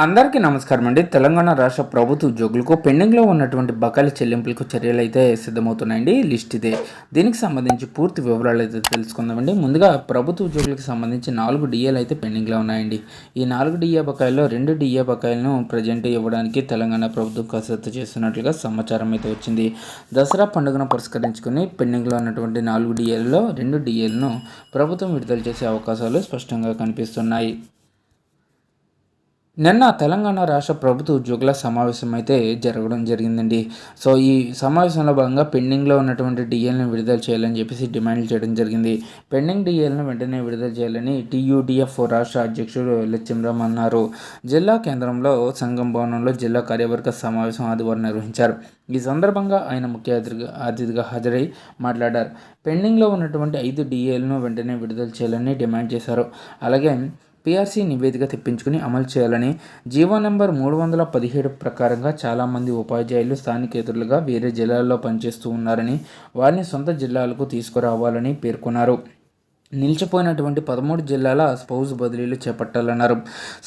అందరికీ నమస్కారం అండి. తెలంగాణ రాష్ట్ర ప్రభుత్వ ఉద్యోగులకు పెండింగ్లో ఉన్నటువంటి బకాయిల చెల్లింపులకు చర్యలు అయితే సిద్ధమవుతున్నాయండి. లిస్ట్ ఇదే. దీనికి సంబంధించి పూర్తి వివరాలు అయితే తెలుసుకుందామండి. ముందుగా ప్రభుత్వ ఉద్యోగులకు సంబంధించి 4 డిఏలు అయితే పెండింగ్లో ఉన్నాయండి. ఈ 4 డిఏ బకాయిల్లో 2 డిఏ బకాయిలను ప్రజెంట్ ఇవ్వడానికి తెలంగాణ ప్రభుత్వం కసరత్తు చేస్తున్నట్లుగా సమాచారం అయితే వచ్చింది. దసరా పండుగను పురస్కరించుకుని పెండింగ్లో ఉన్నటువంటి 4 డిఏలలో 2 డిఏలను ప్రభుత్వం విడుదల చేసే అవకాశాలు స్పష్టంగా కనిపిస్తున్నాయి. నిన్న తెలంగాణ రాష్ట్ర ప్రభుత్వ ఉద్యోగుల సమావేశం అయితే జరగడం జరిగిందండి. సో ఈ సమావేశంలో భాగంగా పెండింగ్లో ఉన్నటువంటి డిఏలను విడుదల చేయాలని చెప్పేసి డిమాండ్లు చేయడం జరిగింది. పెండింగ్ డిఏలను వెంటనే విడుదల చేయాలని టీయూడీఎఫ్ రాష్ట్ర అధ్యక్షుడు లచ్చింరామ్ అన్నారు. జిల్లా కేంద్రంలో సంఘం భవనంలో జిల్లా కార్యవర్గ సమావేశం ఆదివారం నిర్వహించారు. ఈ సందర్భంగా ఆయన ముఖ్య అతిథిగా హాజరై మాట్లాడారు. పెండింగ్లో ఉన్నటువంటి 5 డిఏలను వెంటనే విడుదల చేయాలని డిమాండ్ చేశారు. అలాగే పీఆర్సీ నివేదిక తెప్పించుకుని అమలు చేయాలని, జీవో నెంబర్ 317 ప్రకారంగా చాలామంది ఉపాధ్యాయులు స్థానికేతరులుగా వేరే జిల్లాల్లో పనిచేస్తూ ఉన్నారని, వారిని సొంత జిల్లాలకు తీసుకురావాలని పేర్కొన్నారు. నిలిచిపోయినటువంటి 13 జిల్లాల స్పౌజ్ బదిలీలు చేపట్టాలన్నారు.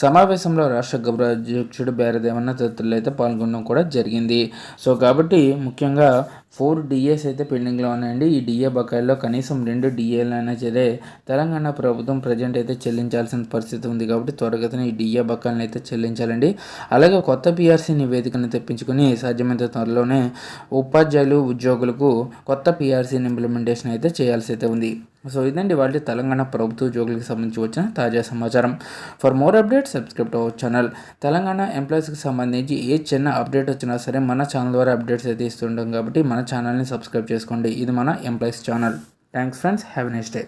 సమావేశంలో రాష్ట్ర గౌరవ అధ్యక్షుడు బేరదేవన్న తదితరులు అయితే పాల్గొనడం కూడా జరిగింది. సో కాబట్టి ముఖ్యంగా 4 డిఏస్ అయితే పెండింగ్లో ఉన్నాయండి. ఈ డిఏ బకాయిల్లో కనీసం 2 డిఏలైనా సరే తెలంగాణ ప్రభుత్వం ప్రజెంట్ అయితే చెల్లించాల్సిన పరిస్థితి ఉంది. కాబట్టి త్వరగతిన ఈ డిఏ బకాయిలను అయితే చెల్లించాలండి. అలాగే కొత్త పీఆర్సీ నివేదికను తెప్పించుకొని సాధ్యమైనంత త్వరలోనే ఉపాధ్యాయులు ఉద్యోగులకు కొత్త పీఆర్సీ ఇంప్లిమెంటేషన్ అయితే చేయాల్సి అయితే ఉంది. సో ఇదండి వాళ్ళ తెలంగాణ ప్రభుత్వ ఉద్యోగులకు సంబంధించి వచ్చిన తాజా సమాచారం. For more updates subscribe to our channel. Telangana ఎంప్లాయీస్కి సంబంధించి ఏ చిన్న అప్డేట్ వచ్చినా సరే మన ఛానల్ ద్వారా అప్డేట్స్ అయితే ఇస్తుంటాం. కాబట్టి మన ఛానల్ని సబ్స్క్రైబ్ చేసుకోండి. ఇది మన employees channel. Thanks friends. Have a nice day.